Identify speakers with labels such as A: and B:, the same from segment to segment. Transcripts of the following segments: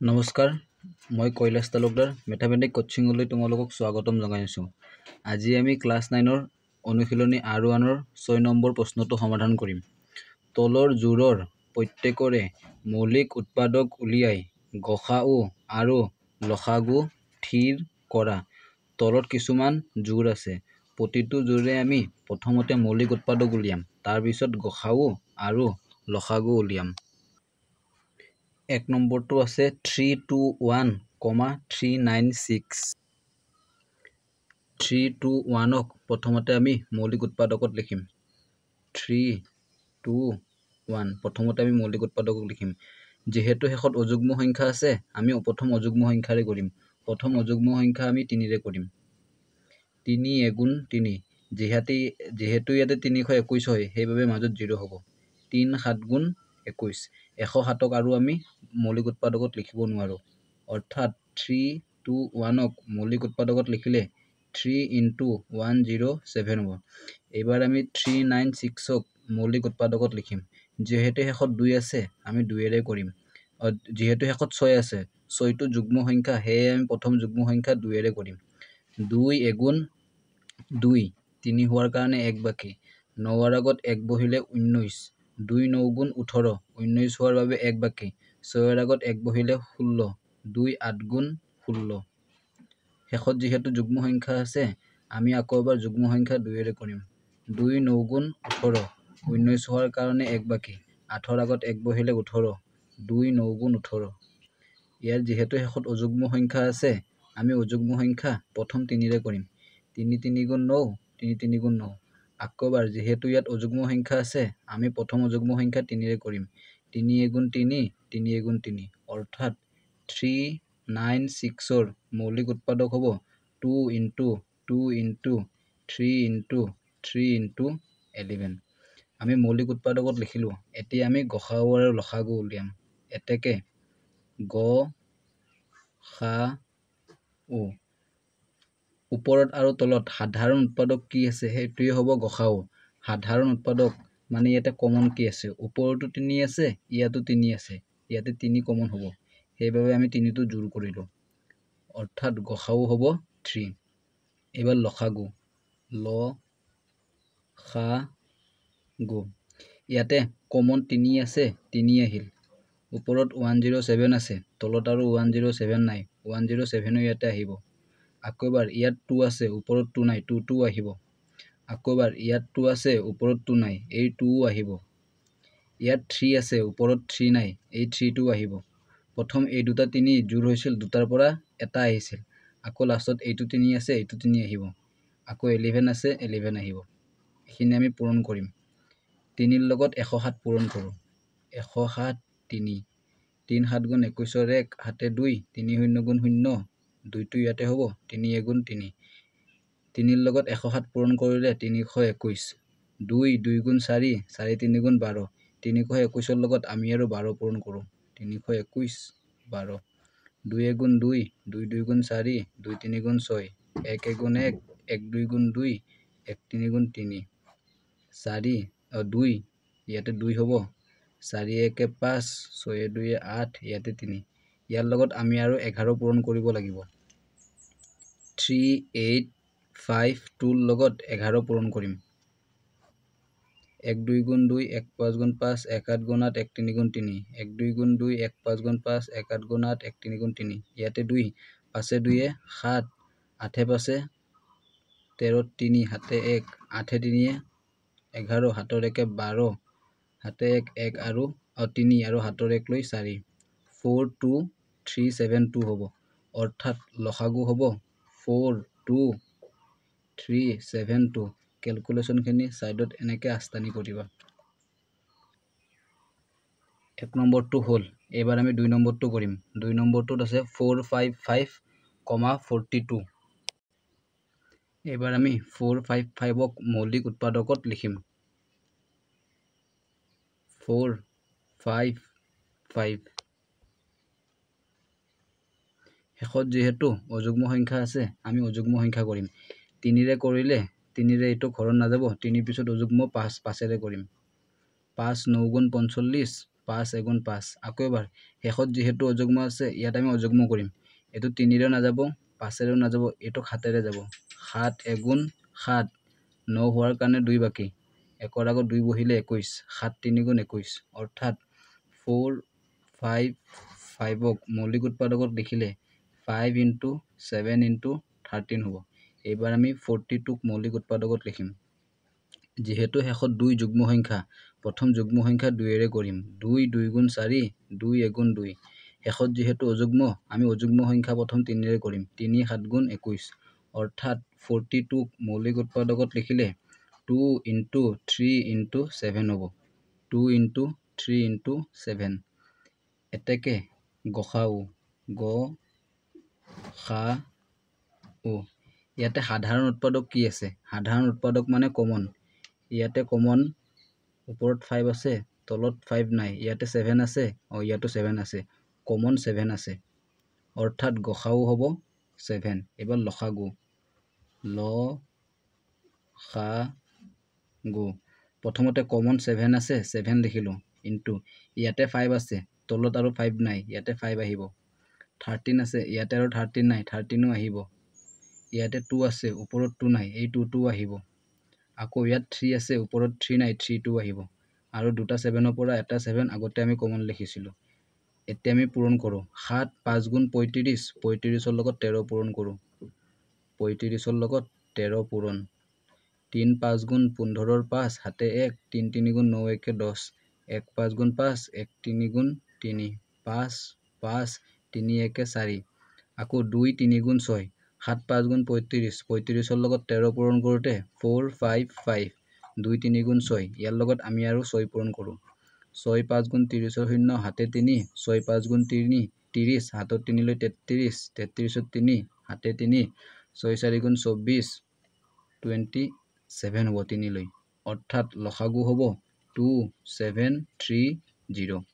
A: নমস্কাৰ, মই কৈলাশ তালুকদাৰ মেথামেটিক কোচিংলৈ তোমালোকক স্বাগতম জনাইছো। আজি আমি ক্লাছ 9ৰ অনুশীলনী R1ৰ 6 নম্বৰ প্ৰশ্নটো সমাধান কৰিম। তলৰ জোৰৰ প্ৰত্যেকৰে মৌলিক উৎপাদক উলিয়াই গসাউ আৰু লসাগু থিৰ কৰা। তলত কিছুমান জোৰ আছে। প্ৰতিটো জোৰে আমি প্ৰথমতে মৌলিক উৎপাদক উলিয়াম, তাৰ পিছত গসাউ আৰু লসাগু উলিয়াম। 1 নম্বৰটো আছে 321,396। 321ক প্ৰথমতে আমি মৌলিক উৎপাদকত লিখিম। 321 প্ৰথমতে আমি মৌলিক উৎপাদকক লিখিম। যেহেতু শেষত অযুগ্ম সংখ্যা আছে, আমি প্ৰথম অযুগ্ম সংখ্যাৰে কৰিম। প্ৰথম অযুগ্ম সংখ্যা আমি 3ৰে কৰিম। 3 এগুণ 3, যেহেতু ইয়াতে 321 হয়, সেইবাবে মাজত 0 হ'ব। 3 7 গুণ 21। 107ক আৰু আমি মৌলিক উৎপাদকত লিখিব নোৱাৰো, অৰ্থাৎ 321ক মৌলিক উৎপাদকত লিখিলে 3 × 107 হ'ব। এইবাৰ আমি 396ক মৌলিক উৎপাদকত লিখিম। যেহেতু শেষত 2 আছে, আমি 2ৰে কৰিম। যেহেতু শেষত 6 আছে, 6টো যুগ্ম সংখ্যা, সেয়ে আমি প্ৰথম যুগ্ম সংখ্যা 2ৰে কৰিম। 2 এগুণ 2, 3 হোৱাৰ কাৰণে 1 বাকী। 9ৰ আগত 1 বহিলে 19। 2 9 গুণ 18, 19 হোৱাৰ বাবে 1 বাকী। 6ৰ আগত 1 বহিলে 16। 2 8 গুণ 16। শেষত যিহেতু যুগ্ম সংখ্যা আছে, আমি আকৌ এবাৰ যুগ্ম সংখ্যা 2ৰে কৰিম। 2 9 গুণ 18, 19 হোৱাৰ কাৰণে 1 বাকী। 8ৰ আগত 1 বহিলে 18। 2 9 গুণ 18। ইয়াৰ যিহেতু শেষত অযুগ্ম সংখ্যা আছে, আমি অযুগ্ম সংখ্যা প্ৰথম 3ৰে কৰিম। 3 3 গুণ 9, 3 3 গুণ 9। আকৌ এবাৰ যিহেতু ইয়াত অযুগ্ম সংখ্যা আছে, আমি প্ৰথম অযুগ্ম সংখ্যা 3ৰে কৰিম। 3 এগুণ 3, 3 এগুণ 3, অৰ্থাৎ 396ৰ মৌলিক উৎপাদক হ'ব 2 × 2 × 3 × 3 × 11। আমি মৌলিক উৎপাদকত লিখিলো। এতিয়া আমি গসাউ আৰু লসাগু উলিয়াম। এতেকে গ সা উ। ওপৰত আৰু তলত সাধাৰণ উৎপাদক কি আছে, সেইটোৱে হ'ব গসাউ। সাধাৰণ উৎপাদক মানে ইয়াতে কমন কি আছে, ওপৰতো 3 আছে, ইয়াতো 3 আছে, ইয়াতে 3 কমন হ'ব। সেইবাবে আমি 3টো জোৰ কৰিলো, অৰ্থাৎ গসাউ হ'ব 3। এবাৰ লসাগু, ল সা গু। ইয়াতে কমন 3 আছে, 3 আহিল। ওপৰত 107 আছে, তলত আৰু 107 নাই, 107ও ইয়াতে আহিব। আকৌ এবাৰ ইয়াত 2 আছে, ওপৰত 2 নাই, 2ও আহিব। আকৌ এবাৰ ইয়াত 2 আছে, ওপৰত 2 নাই, এই 2ও আহিব। ইয়াত 3 আছে, ওপৰত 3 নাই, এই 3টোও আহিব। প্ৰথম এই দুটা 3 জোৰ হৈছিল, দুটাৰ পৰা এটা আহিছিল। আকৌ লাষ্টত এইটো 3 আছে, এইটো 3 আহিব। আকৌ 11 আছে, 11 আহিব। এইখিনি আমি পূৰণ কৰিম। 3ৰ লগত 107 পূৰণ কৰোঁ। 107 3। 3 7 গুণ 21ৰ 1, 7 2, 3 0 গুণ 0, 2টো ইয়াতে হ'ব। 3 এগুণ 3। 3ৰ লগত 107 পূৰণ কৰিলে 321। 2 2 গুণ 4, 4 3 গুণ 12। 321ৰ লগত আমি আৰু 12 পূৰণ কৰোঁ। 321 12। 2 এগুণ 2, 2 2 গুণ 4, 2 3 গুণ 6, 1 এগুণ 1, 1 2 গুণ 2, 1 3 গুণ 3। 2 ইয়াতে 2 হ'ব। 4 1 5, 6 2 8, ইয়াতে 3। ইয়াৰ লগত আমি আৰু 11 পূৰণ কৰিব লাগিব। 3 8 5 2ৰ লগত 11 পূৰণ কৰিম। 1 2 গুণ 2, 1 5 গুণ 5, 1 8 গুণ 8, 1 3 গুণ 3। 1 2 গুণ 2, 1 5 গুণ 5, 1 8 গুণ 8, 1 3 গুণ 3। ইয়াতে 2, 5 2 7, 8 5 13, 3 7 1, 8 3 11, 7 1 12, 7 1 1 আৰু 3 আৰু 7 1 লৈ 4। 4 2 3 7 2 হ'ব, অৰ্থাৎ লসাগু হ'ব 4 2 3 7 2। কেলকুলেশ্যনখিনি ছাইডত এনেকৈ আস্তানি কৰিবা। 1 নম্বৰটো হ'ল। এইবাৰ আমি 2 নম্বৰটো কৰিম। 2 নম্বৰটোত আছে 455, 42। এইবাৰ আমি 455ক মৌলিক উৎপাদকত লিখিম। 4 5 5। শেষত যিহেতু অযুগ্ম সংখ্যা আছে, আমি অযুগ্ম সংখ্যা কৰিম। 3ৰে কৰিলে 3ৰে এইটো ঘৰত নাযাব, 3 পিছত অযুগ্ম 5, 5ৰে কৰিম। 5 9 গুণ 45, 5 এগুণ 5 আকৌ এবাৰ শেষত যেহেতু অযুগ্ম আছে ইয়াত আমি অযুগ্ম কৰিম এটো 3 ৰে নাযাব 5 ৰে নাযাব এটো 7 ৰে যাব 7 এগুণ 7 9 হোৱাৰ কাৰণে 2 বাকি একৰ আগত 2 বহিলে 21 7 3 গুণ 21 অৰ্থাৎ 4 5 5ক মৌলিক উৎপাদকত লিখিলে 5 into 7 into 13 হ'ব এবাৰ আমি 42ক মৌলিক উৎপাদকত লিখিম যেহেতু শেষত 2 যুগ্ম সংখ্যা প্ৰথম যুগ্ম সংখ্যা 2 ৰে কৰিম 2 2 গুণ 4 2 এগুণ 2 শেষত যেহেতু অযুগ্ম আমি অযুগ্ম সংখ্যা প্ৰথম 3 ৰে কৰিম 3 7 গুণ 21 অৰ্থাৎ 42ক মৌলিক উৎপাদকত লিখিলে 2 into 3 into 7 হ'ব 2 into 3 into 7 এতেকে গসাউ গ খা ও ইয়াতে সাধাৰণ উৎপাদক কি আছে সাধাৰণ উৎপাদক মানে কমন ইয়াতে কমন ওপৰত 5 আছে তলত 5 নাই ইয়াতে 7 আছে ইয়াতো 7 আছে কমন 7 আছে অৰ্থাৎ গসাউ হ'ব 7 এবাৰ লসাগু ল খা গু প্ৰথমতে কমন 7 আছে 7 লিখিলো ইনটু ইয়াতে 5 আছে তলত আৰু 5 নাই ইয়াতে 5 আহিব 13 আছে ইয়াতে আৰু 13 নাই 13ও আহিব ইয়াতে 2 আছে ওপৰত 2 নাই এই 2 আহিব আকৌ ইয়াত 3 আছে ওপৰত 3 নাই 3 আহিব আৰু দুটা 7 ৰ পৰা এটা 7 আগতে আমি কমন লিখিছিলো এতিয়া আমি পূৰণ কৰো 7 5 গুণ 35 35 ৰ লগত 13 পূৰণ কৰো 35 ৰ লগত 13 পূৰণ 3 5 গুণ 15 ৰ 5 হাতে 1 3 3 গুণ 9 1 10 1 5 গুণ 5 1 3 গুণ 3 5 5 3 1 4 আকৌ 2 3 গুণ 6 7 5 গুণ 35 35 ৰ লগত 13 পূৰণ কৰোতে 4 5 5 2 3 গুণ 6 ইয়াৰ লগত আমি আৰু 6 পূৰণ কৰো 6 5 গুণ 30 ৰ 0 হাতে 3 6 5 গুণ 3 30 হাতত 3 লৈ 33 33 ৰ 3 হাতে 3 6 4 গুণ 24 27 হ'ব 3 লৈ অৰ্থাৎ লসাগু হ'ব 2730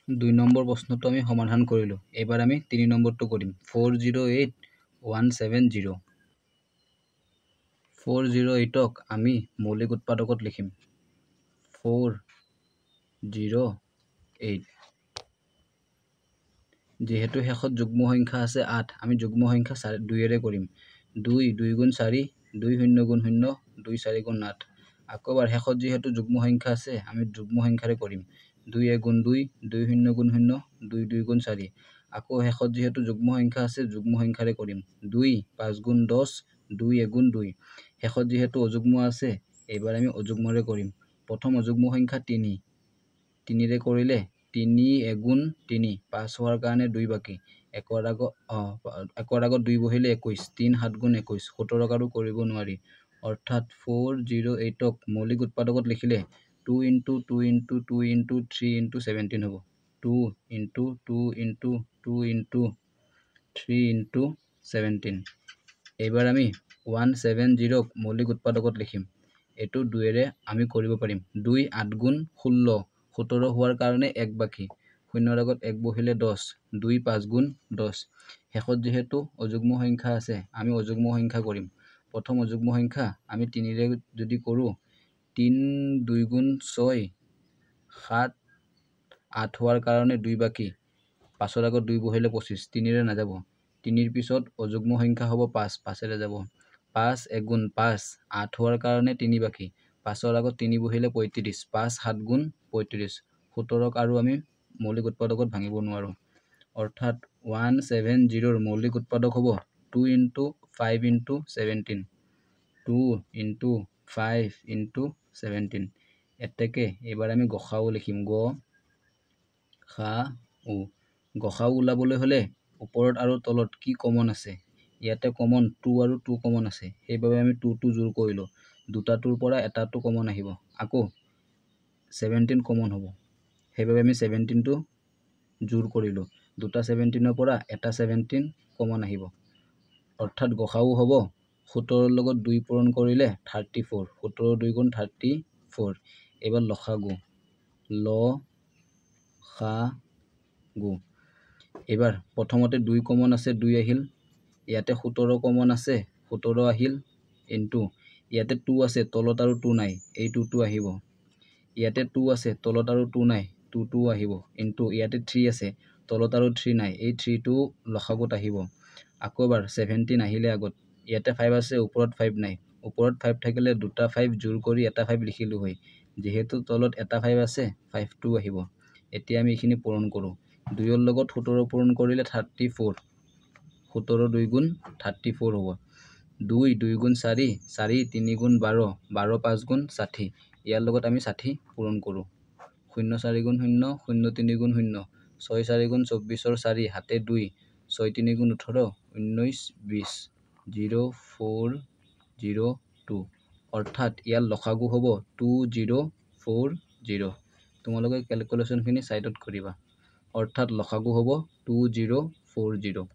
A: 2 নম্বৰ প্ৰশ্নটো আমি সমাধান কৰিলো এবাৰ আমি 3 নম্বৰটো কৰিম 408170 408ক আমি মৌলিক উৎপাদকত লিখিম 408 যেহেতু শেষত যুগ্ম সংখ্যা আছে 8 আমি যুগ্ম সংখ্যা 2 ৰে কৰিম 2 2 গুণ 4 2 0 গুণ 0 2 4 গুণ 8 আকৌ এবাৰ শেষত যেহেতু যুগ্ম সংখ্যা আছে আমি যুগ্ম সংখ্যাৰে কৰিম 2 1 গুণ 2 2 0 গুণ 0 2 2 গুণ 4 আকৌ শেষত যেহেতু যুগ্ম সংখ্যা আছে যুগ্ম সংখ্যাৰে কৰিম 2 5 গুণ 10 2 1 গুণ 2 শেষত যেহেতু অযুগ্ম আছে এবাৰ আমি অযুগ্মৰে কৰিম প্ৰথম অযুগ্ম সংখ্যা 3 3 ৰে কৰিলে 3 1 গুণ 3 5 হোৱাৰ কাৰণে 2 বাকি একৰ আগত 2 বহিলে 21 3 7 গুণ 21 17ক আৰু কৰিব নোৱাৰি অৰ্থাৎ 408ক মৌলিক উৎপাদকত লিখিলে 2 into 2 into 2 into 3 into 17 হ'ব 2 into 2 into 2 into 3 into 17 এবাৰ আমি 170ক মৌলিক উৎপাদকত লিখিম এটো 2 ৰে আমি কৰিব পাৰিম 2 8 গুণ 16 17 হোৱাৰ কাৰণে 1 বাকি শূন্যৰ আগত 1 বহিলে 10 2 5 গুণ 10 শেষত যেহেতু অযুগ্ম সংখ্যা আছে আমি অযুগ্ম সংখ্যা কৰিম প্ৰথম অযুগ্ম সংখ্যা আমি 3 ৰে যদি কৰো 3 2 গুণ 6 7 8 হোৱাৰ কাৰণে 2 বাকি 5ৰ আগত 2 বহিলে 25 3 ৰে নাযাব 3 ৰ পিছত অযুগ্ম সংখ্যা হ'ব 5 5 ৰে যাব 5 1 গুণ 5 8 হোৱাৰ কাৰণে 3 বাকি 5ৰ আগত 3 বহিলে 35 5 7 গুণ 35 17ক আৰু আমি মৌলিক উৎপাদকত ভাঙিব নোৱাৰো অৰ্থাৎ 170ৰ মৌলিক উৎপাদক হ'ব 2 into 5 into 17 2 into 5 into 17 এতেকে এবাৰ আমি গসাউ লিখিম গ খা উ গসাউ ওলাবলৈ হলে ওপৰত আৰু তলত কি কমন আছে ইয়াতে কমন 2 আৰু 2 কমন আছে সেইবাবে আমি 2 জোৰ কৰিলো দুটাটোৰ পৰা এটাটো কমন আহিব আকৌ 17 কমন হ'ব সেইবাবে আমি 17টো জোৰ কৰিলো দুটা 17ৰ পৰা এটা 17 কমন আহিব অৰ্থাৎ গসাউ হ'ব 17ৰ লগত 2 পূৰণ কৰিলে 34 17 2 গুণ 34 এবাৰ লসাগু ল খা গু এবাৰ প্ৰথমতে 2 কমন আছে 2 আহিল ইয়াতে 17 কমন আছে 17 আহিল ইনটু ইয়াতে 2 আছে তলত আৰু 2 নাই এই 2 আহিব ইয়াতে 2 আছে তলত আৰু 2 নাই 2 আহিব ইনটু ইয়াতে 3 আছে তলত আৰু 3 নাই এই 3 টো লসাগুত আহিব আকৌ এবাৰ 17 আহিলে আগত ইয়াতে 5 আছে ওপৰত 5 নাই ওপৰত 5 থাকিলে দুটা 5 জোৰ কৰি এটা 5 লিখিলো হয় যেহেতু তলত এটা 5 আছে 5 টো আহিব এতিয়া আমি এখিনি পূৰণ কৰো 2 ৰ লগত 17 পূৰণ কৰিলে 34 17 2 গুণ 34 হ'ব 2 2 গুণ 4 4 3 গুণ 12 12 5 গুণ 60 ইয়াৰ লগত আমি 60 পূৰণ কৰো 0 4 গুণ 0 0 3 গুণ 0 6 4 গুণ 24 ৰ 4 হাতে 2 6 3 গুণ 18 19 20 0 4 0 2 অৰ্থাৎ ইয়াৰ লসাগু হ'ব 2040 তোমালোকে ক্যালকুলেশন খিনি সাইডত কৰিবা অৰ্থাৎ লসাগু হ'ব 2040